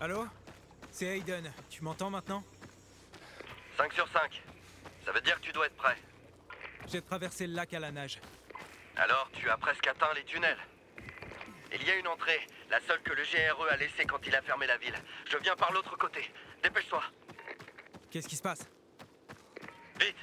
Allô? C'est Aiden, tu m'entends maintenant? 5 sur 5. Ça veut dire que tu dois être prêt. J'ai traversé le lac à la nage. Alors, tu as presque atteint les tunnels. Il y a une entrée, la seule que le GRE a laissée quand il a fermé la ville. Je viens par l'autre côté. Dépêche-toi. Qu'est-ce qui se passe? Vite.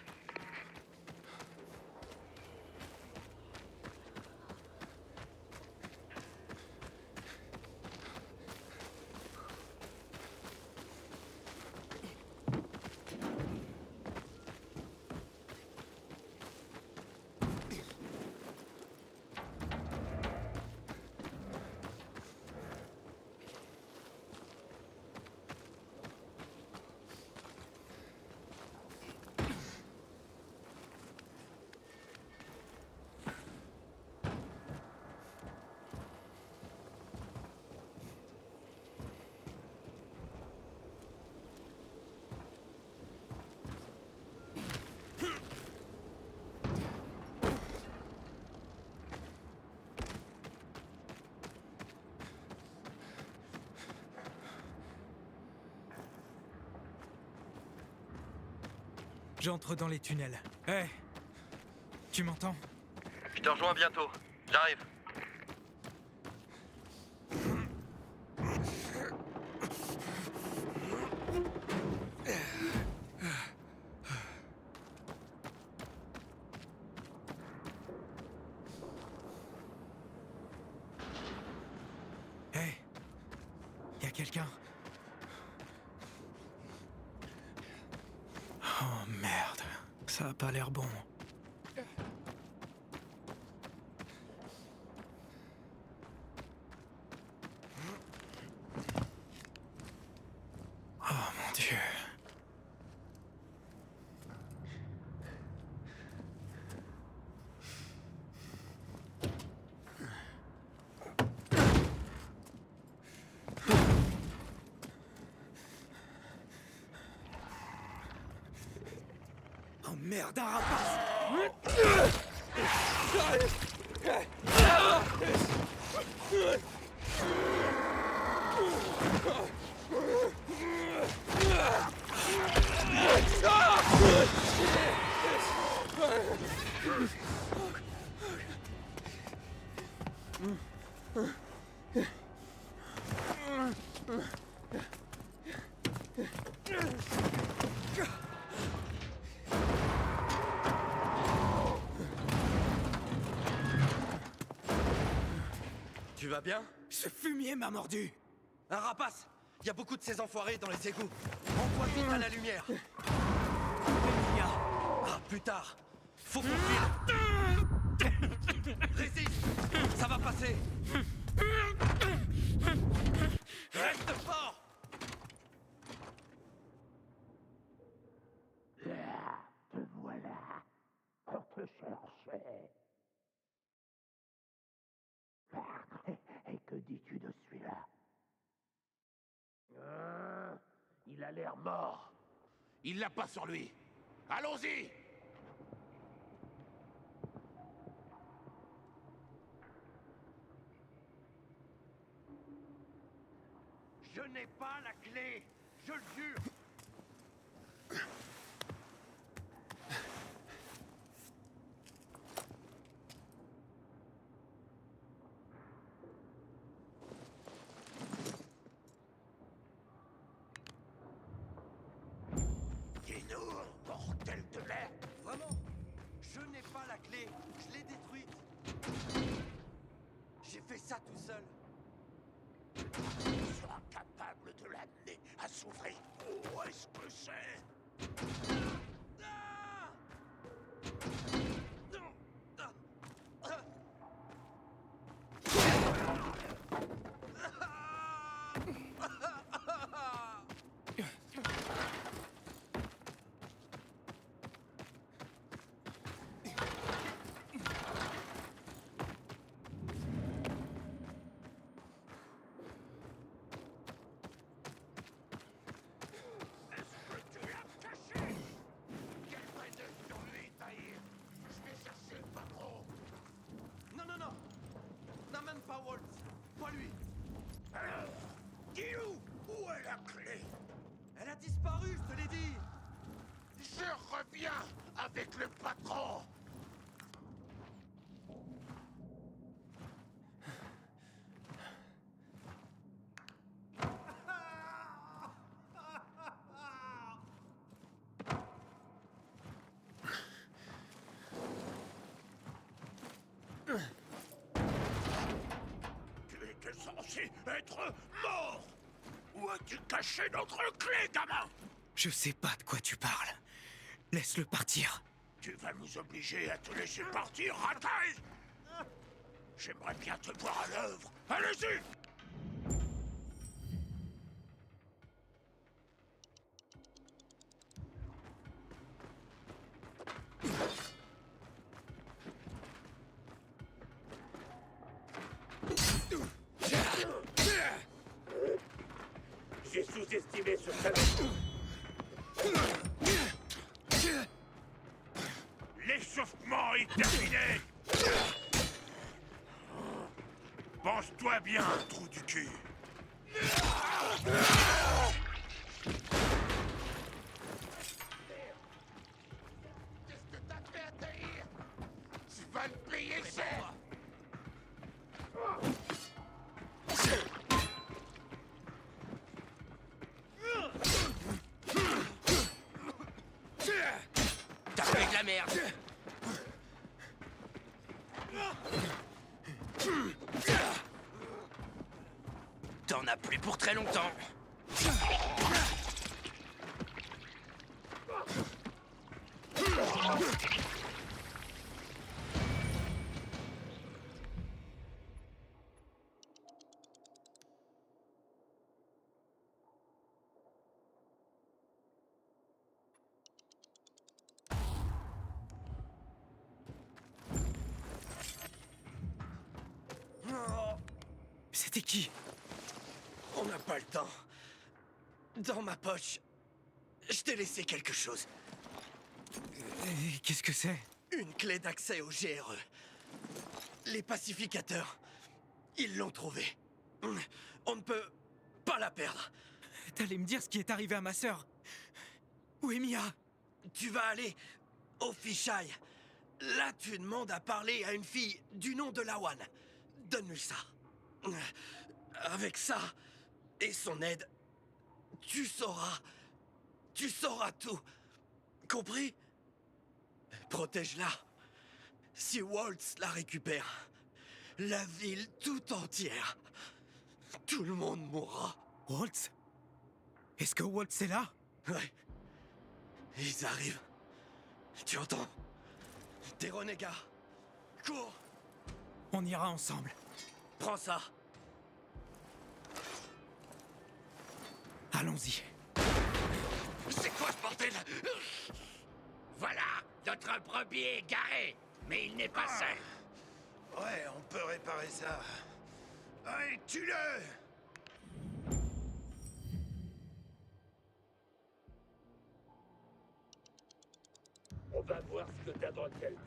J'entre dans les tunnels. Hé! Tu m'entends? Je te rejoins bientôt. J'arrive. Hé! Y a quelqu'un? Oh merde, ça a pas l'air bon. Oh mon Dieu. Oh merde, un rapace! vas bien? Ce fumier m'a mordu. Un rapace! Y a beaucoup de ces enfoirés dans les égouts. Envoie vite à la lumière. Emilia. Ah, plus tard. Faut qu'on file. Résiste! Ça va passer. Reste fort! Te voilà. On te cherchait. Et que dis-tu de celui-là? Il a l'air mort. Il l'a pas sur lui. Allons-y! Je n'ai pas la clé. Je le jure. Dis-nous, bordel de merde! Vraiment? Je n'ai pas la clé. Je l'ai détruite. J'ai fait ça tout seul. Tu seras capable de l'amener à s'ouvrir. Où est-ce que c'est? Ah! Non! Ah! Ah! Est-ce que tu l'as caché? Quel prétexte sur lui, Tahir? Je vais chercher le patron. Non, non, non! N'amène pas Waltz! Pas lui! Alors, dis-nous, où est la clé? Elle a disparu, je te l'ai dit! Je reviens avec le patron. Tu étais censé être mort. Où as-tu caché notre clé, gamin? Je sais pas de quoi tu parles. Laisse-le partir. Tu vas nous obliger à te laisser partir, racaille! J'aimerais bien te voir à l'œuvre. Allez-y! J'ai sous-estimé ce salaud. L'échauffement est terminé. Pense-toi bien, trou du cul. Qu'est-ce que t'as fait à Tahir? Tu vas le payer cher. T'as fait de la merde! T'en as plus pour très longtemps! C'était qui? On n'a pas le temps. Dans ma poche, je t'ai laissé quelque chose. Qu'est-ce que c'est? Une clé d'accès au GRE. Les pacificateurs, ils l'ont trouvée. On ne peut pas la perdre. T'allais me dire ce qui est arrivé à ma sœur. Où est Mia? Tu vas aller au fichaille. Là, tu demandes à parler à une fille du nom de Lawan. Donne-lui ça. Avec ça et son aide, tu sauras tout. Compris? Protège-la. Si Waltz la récupère, La ville tout entière. Tout le monde mourra. Waltz? Est-ce que Waltz est là? Ouais. Ils arrivent. Tu entends? Des renégats. Cours! On ira ensemble. Prends ça. Allons-y. C'est quoi ce bordel? Voilà, notre brebis est garé, mais il n'est pas seul. Ouais, on peut réparer ça. Allez, tue-le! On va voir ce que t'as dans le calbut.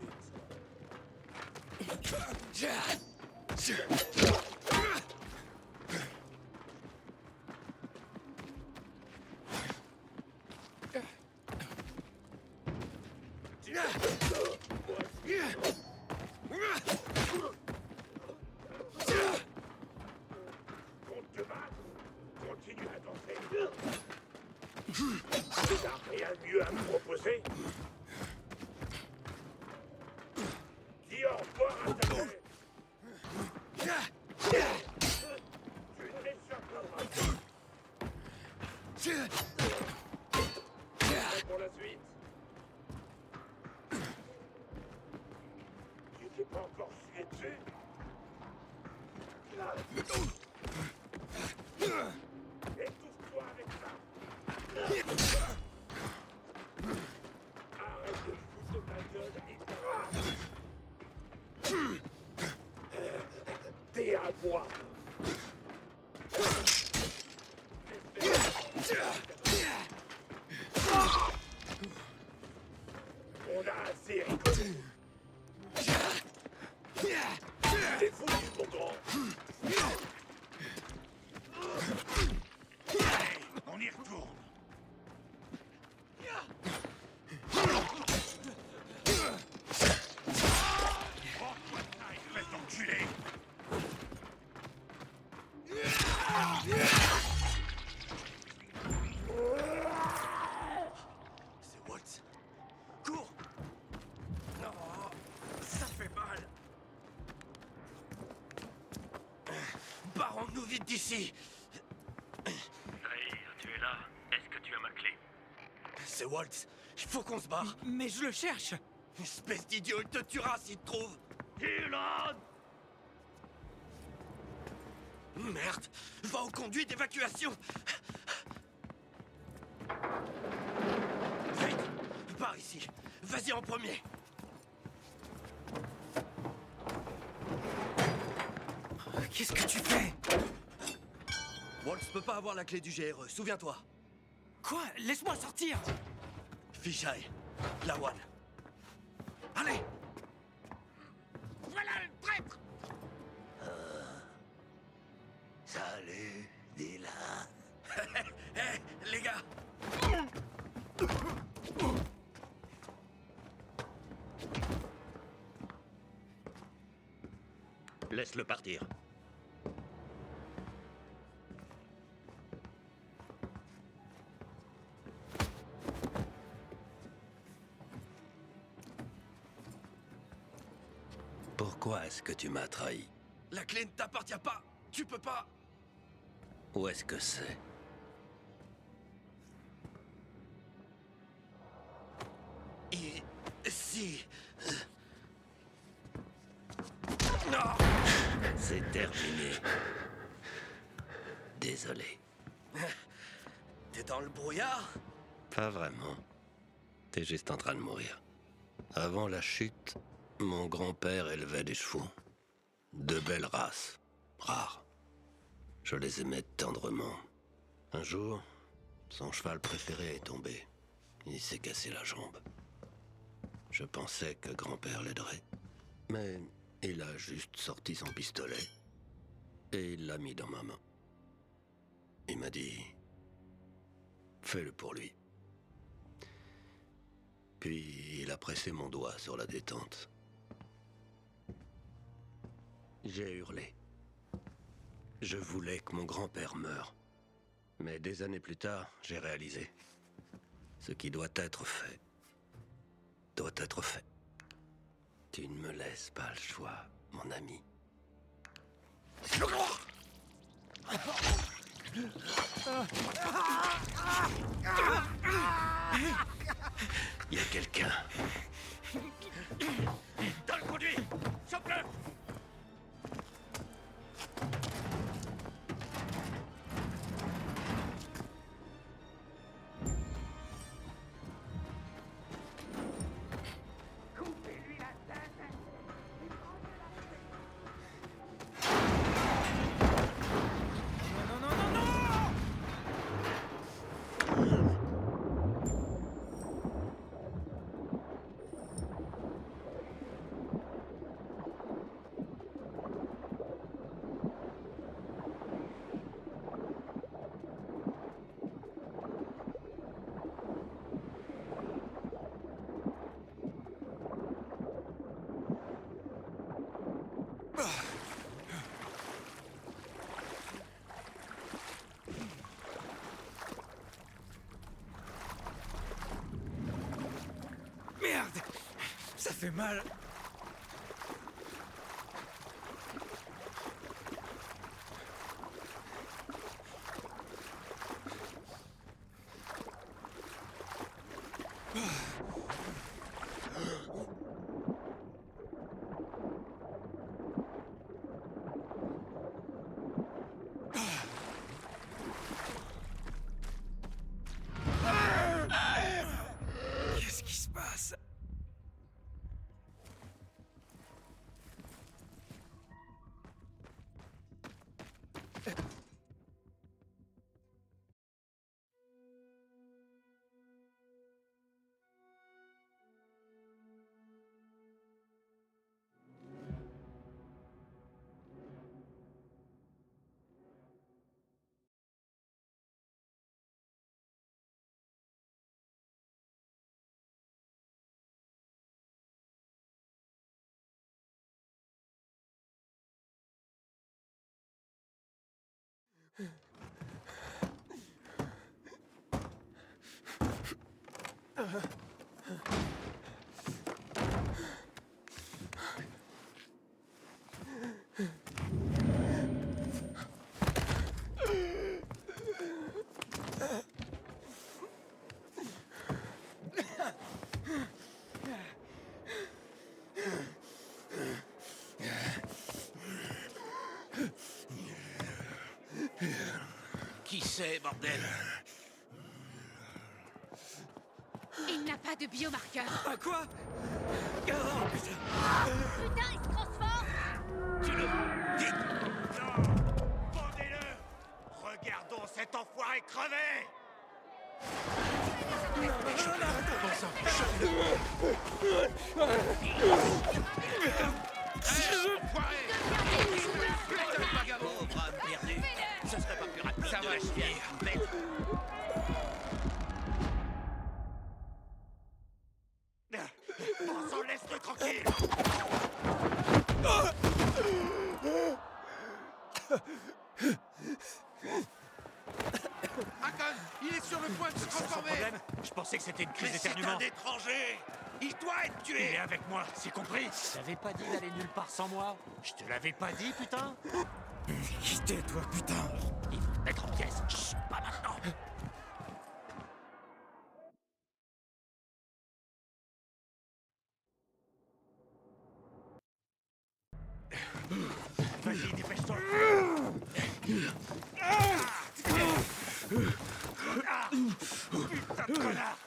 Compte te battre, continue à danser. T'as rien de mieux à me proposer? Dis au revoir à ta mère. Tu ne m'échapperas pas. Prêt pour la suite? Tu t'es pas encore sué dessus? Étouffe-toi avec ça. Arrête de foutre de ta gueule et t'es à moi. On a assez rigolé. T'es foutu, mon grand. Allez, on y retourne. Prends-toi ça et fais t'enculer. C'est Waltz. Cours! Non, ça fait mal. Barrons-nous vite d'ici. Zahir, tu es là? Est-ce que tu as ma clé? C'est Waltz. Il faut qu'on se barre. Mais je le cherche! Espèce d'idiot, il te tuera s'il te trouve. Dylan! Merde. Va au conduit d'évacuation. Vite. Pars ici. Vas-y en premier. Qu'est-ce que tu fais? Waltz peut pas avoir la clé du GRE, souviens-toi. Quoi? Laisse-moi sortir! Fisheye, Lawan. Allez! Voilà le traître! Salut, Dylan. Hé, les gars! Laisse-le partir. Pourquoi est-ce que tu m'as trahi? La clé ne t'appartient pas. Tu peux pas. Où est-ce que c'est? Ici. Non! C'est terminé. Désolé. T'es dans le brouillard? Pas vraiment. T'es juste en train de mourir. Avant la chute, mon grand-père élevait des chevaux. De belles races. Rares. Je les aimais tendrement. Un jour, son cheval préféré est tombé. Il s'est cassé la jambe. Je pensais que grand-père l'aiderait. Mais il a juste sorti son pistolet et il l'a mis dans ma main. Il m'a dit, fais-le pour lui. Puis il a pressé mon doigt sur la détente. J'ai hurlé. Je voulais que mon grand-père meure. Mais des années plus tard, j'ai réalisé. Ce qui doit être fait, doit être fait. Tu ne me laisses pas le choix, mon ami. Il y a quelqu'un. Dans le conduit! Chope-le! Non, non, non, non! Merde! Ça fait mal. Qu'est-ce qui se passe? Qui c'est, bordel? Il n'a pas de biomarqueur. Ah quoi? Oh putain! Putain, il se transforme. Tu le... Vite! Non! Pendez-le! Regardons cet enfoiré crever! Pauvre âme perdue! Ce serait pas plus rapide de l'achever à une bête. Bon sang, laisse-le tranquille! Hakon, il est sur le point de se Sans transformer. problème, je pensais que c'était une crise Mais c'est d'éternuement. un étranger! Il doit être Il tué! est avec moi, c'est compris? Je t'avais pas dit d'aller nulle part sans moi? Je te l'avais pas dit, putain? Quittez toi, putain! Il faut te mettre en pièces. Chut, pas maintenant. Vas-y, dépêche-toi. Putain de connard!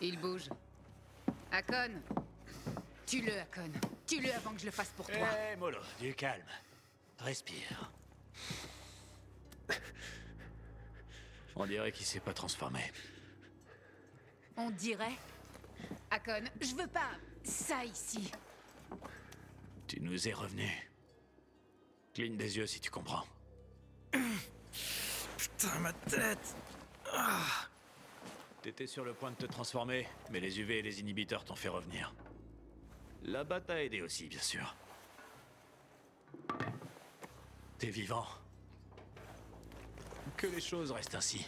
Il bouge. Hakon. Tue-le, Hakon. Tue-le avant que je le fasse pour toi. Eh, mollo, du calme. Respire. On dirait qu'il s'est pas transformé. On dirait. Hakon, je veux pas ça ici. Tu nous es revenu. Cligne des yeux si tu comprends. Putain, ma tête. T'étais sur le point de te transformer, mais les UV et les inhibiteurs t'ont fait revenir. La batte a aidé aussi, bien sûr. T'es vivant. Que les choses restent ainsi.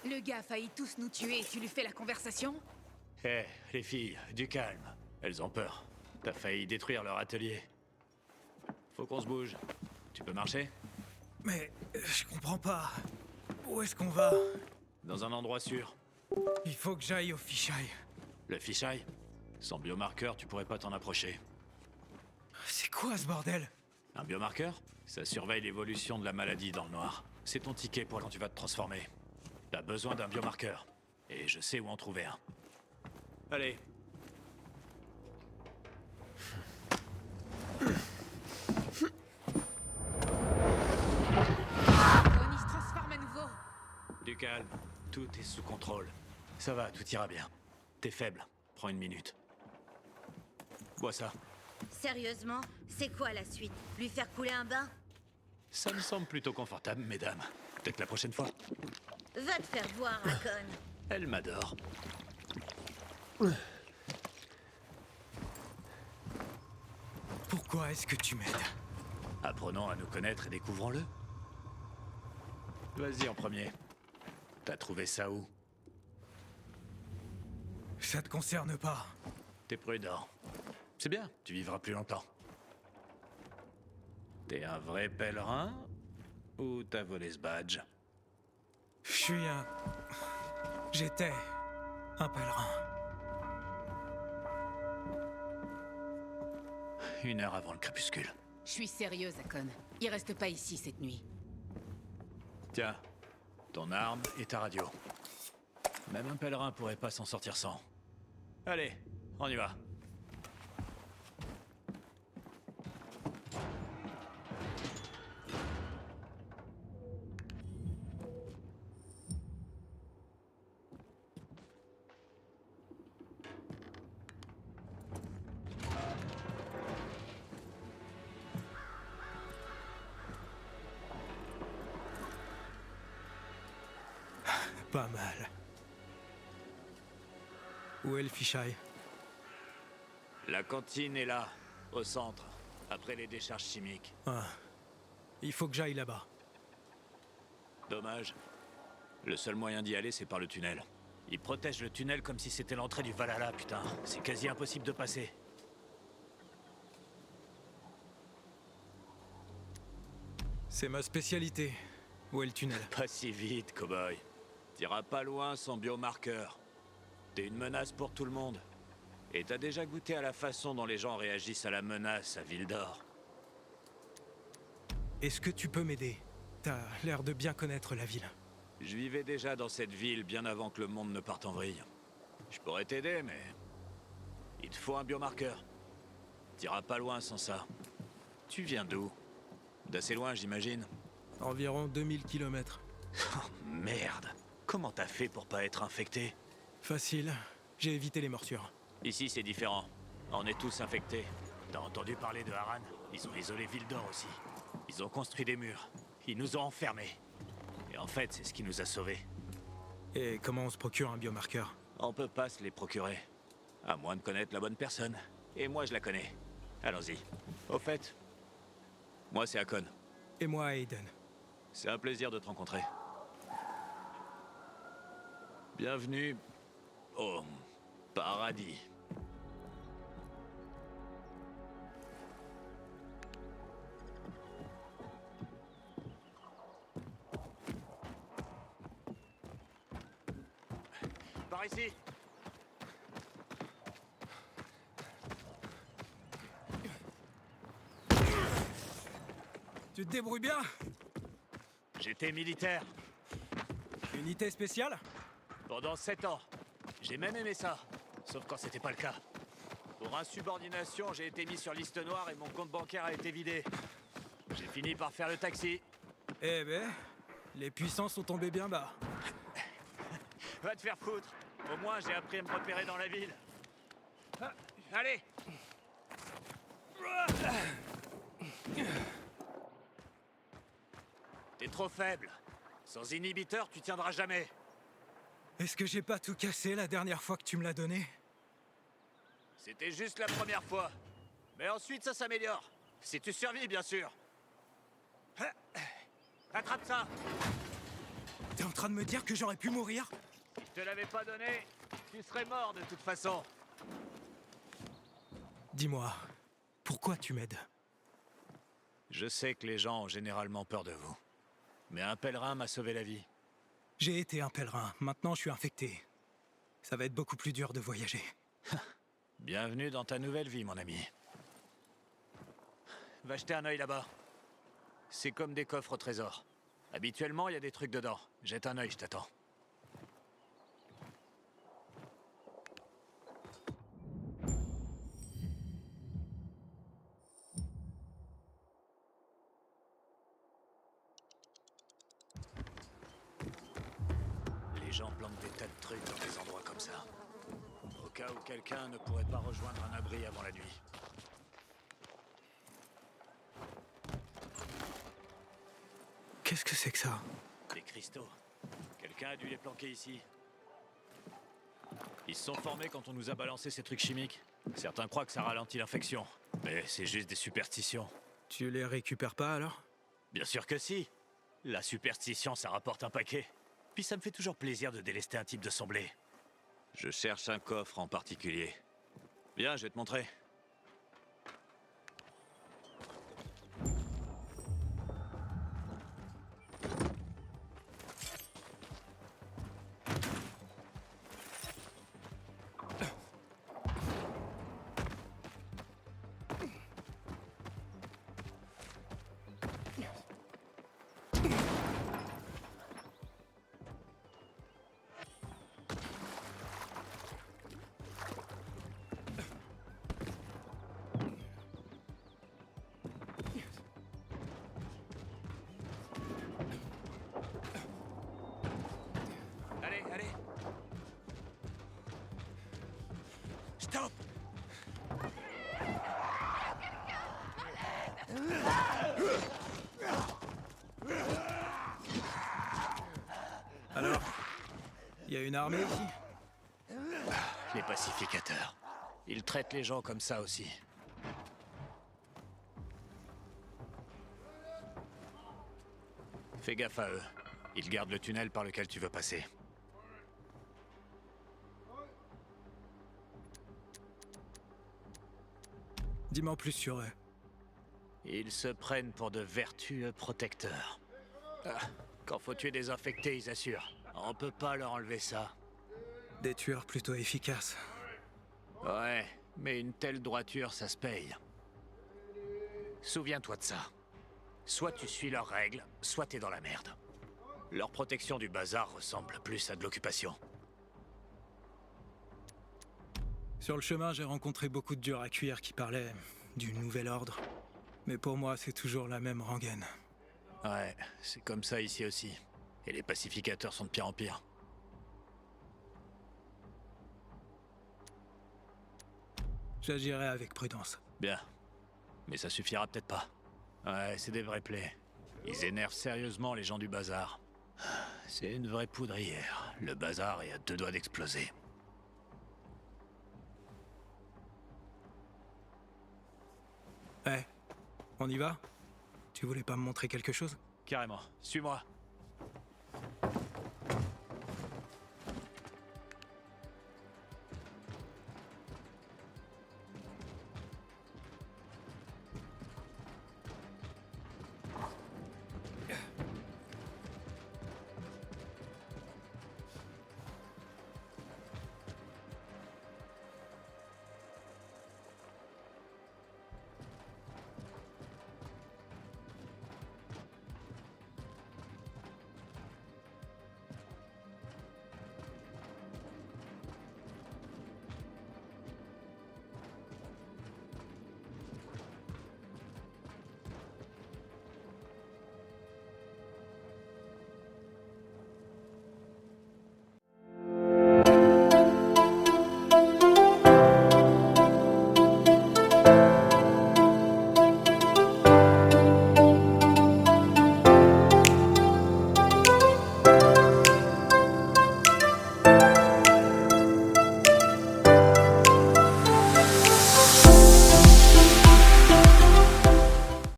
Le gars a failli tous nous tuer et tu lui fais la conversation? Hé, les filles, du calme. Elles ont peur. T'as failli détruire leur atelier. Faut qu'on se bouge. Tu peux marcher? Mais je comprends pas. Où est-ce qu'on va? Dans un endroit sûr. Il faut que j'aille au fisheye. Le fisheye? Sans biomarqueur, tu pourrais pas t'en approcher. C'est quoi ce bordel? Un biomarqueur? Ça surveille l'évolution de la maladie dans le noir. C'est ton ticket pour quand tu vas te transformer. T'as besoin d'un biomarqueur. Et je sais où en trouver un. Allez. Akon, il se transforme à nouveau. Du calme. Tout est sous contrôle. Ça va, tout ira bien. T'es faible. Prends une minute. Bois ça. Sérieusement, c'est quoi la suite? Lui faire couler un bain? Ça me semble plutôt confortable, mesdames. Peut-être la prochaine fois. Va te faire voir, Akon. Elle m'adore. Pourquoi est-ce que tu m'aides? Apprenons à nous connaître et découvrons-le. Vas-y en premier. T'as trouvé ça où? Ça te concerne pas. T'es prudent. C'est bien, tu vivras plus longtemps. T'es un vrai pèlerin? Ou t'as volé ce badge? Je suis un... J'étais un pèlerin. 1 heure avant le crépuscule. Je suis sérieuse, Akon. Il reste pas ici cette nuit. Tiens, ton arme et ta radio. Même un pèlerin pourrait pas s'en sortir sans. Allez, on y va. Pas mal. Où est le fisheye? La cantine est là, au centre, après les décharges chimiques. Ah. Il faut que j'aille là-bas. Dommage. Le seul moyen d'y aller, c'est par le tunnel. Ils protègent le tunnel comme si c'était l'entrée du Valhalla, putain. C'est quasi impossible de passer. C'est ma spécialité. Où est le tunnel? Pas si vite, cow-boy. T'iras pas loin sans biomarqueur. T'es une menace pour tout le monde. Et t'as déjà goûté à la façon dont les gens réagissent à la menace à Ville d'Or. Est-ce que tu peux m'aider? T'as l'air de bien connaître la ville. Je vivais déjà dans cette ville bien avant que le monde ne parte en vrille. Je pourrais t'aider, mais... il te faut un biomarqueur. T'iras pas loin sans ça. Tu viens d'où? D'assez loin, j'imagine. Environ 2000 km. Oh, merde. Comment t'as fait pour pas être infecté? Facile. J'ai évité les morsures. Ici, c'est différent. On est tous infectés. T'as entendu parler de Harran? Ils ont isolé Ville d'Or aussi. Ils ont construit des murs. Ils nous ont enfermés. Et en fait, c'est ce qui nous a sauvés. Et comment on se procure un biomarqueur? On peut pas se les procurer. À moins de connaître la bonne personne. Et moi, je la connais. Allons-y. Au fait, moi, c'est Akon. Et moi, Aiden. C'est un plaisir de te rencontrer. Bienvenue au paradis. Par ici. Tu te débrouilles bien? J'étais militaire Unité spéciale? pendant 7 ans. J'ai même aimé ça, sauf quand c'était pas le cas. Pour insubordination, j'ai été mis sur liste noire et mon compte bancaire a été vidé. J'ai fini par faire le taxi. Eh ben, les puissants sont tombés bien bas. Va te faire foutre. Au moins, j'ai appris à me repérer dans la ville. Ah, allez. T'es trop faible. Sans inhibiteur, tu tiendras jamais. Est-ce que j'ai pas tout cassé la dernière fois que tu me l'as donné? C'était juste la première fois. Mais ensuite, ça s'améliore. Si tu survis, bien sûr. Attrape ça. T'es en train de me dire que j'aurais pu mourir? Si je te l'avais pas donné, tu serais mort de toute façon. Dis-moi, pourquoi tu m'aides? Je sais que les gens ont généralement peur de vous. Mais un pèlerin m'a sauvé la vie. J'ai été un pèlerin, maintenant je suis infecté. Ça va être beaucoup plus dur de voyager. Bienvenue dans ta nouvelle vie, mon ami. Va jeter un œil là-bas. C'est comme des coffres au trésor. Habituellement, il y a des trucs dedans. Jette un œil, je t'attends. Les gens plantent des tas de trucs dans des endroits comme ça. Au cas où quelqu'un ne pourrait pas rejoindre un abri avant la nuit. Qu'est-ce que c'est que ça? Des cristaux. Quelqu'un a dû les planquer ici. Ils se sont formés quand on nous a balancé ces trucs chimiques. Certains croient que ça ralentit l'infection. Mais c'est juste des superstitions. Tu les récupères pas alors? Bien sûr que si. La superstition, ça rapporte un paquet. Puis ça me fait toujours plaisir de délester un type de son blé. Je cherche un coffre en particulier. Viens, je vais te montrer. Allez, allez. Stop! Alors, il y a une armée ici? Les pacificateurs. Ils traitent les gens comme ça aussi. Fais gaffe à eux. Ils gardent le tunnel par lequel tu veux passer. Dis-moi en plus sur eux. Ils se prennent pour de vertueux protecteurs. Ah, quand faut tuer des infectés, ils assurent. On peut pas leur enlever ça. Des tueurs plutôt efficaces. Ouais, mais une telle droiture, ça se paye. Souviens-toi de ça. Soit tu suis leurs règles, soit t'es dans la merde. Leur protection du bazar ressemble plus à de l'occupation. Sur le chemin, j'ai rencontré beaucoup de durs à cuire qui parlaient du nouvel ordre. Mais pour moi, c'est toujours la même rengaine. Ouais, c'est comme ça ici aussi. Et les pacificateurs sont de pire en pire. J'agirai avec prudence. Bien. Mais ça suffira peut-être pas. Ouais, c'est des vrais plaies. Ils énervent sérieusement les gens du bazar. C'est une vraie poudrière. Le bazar est à deux doigts d'exploser. Eh, on y va? Tu voulais pas me montrer quelque chose? Carrément. Suis-moi.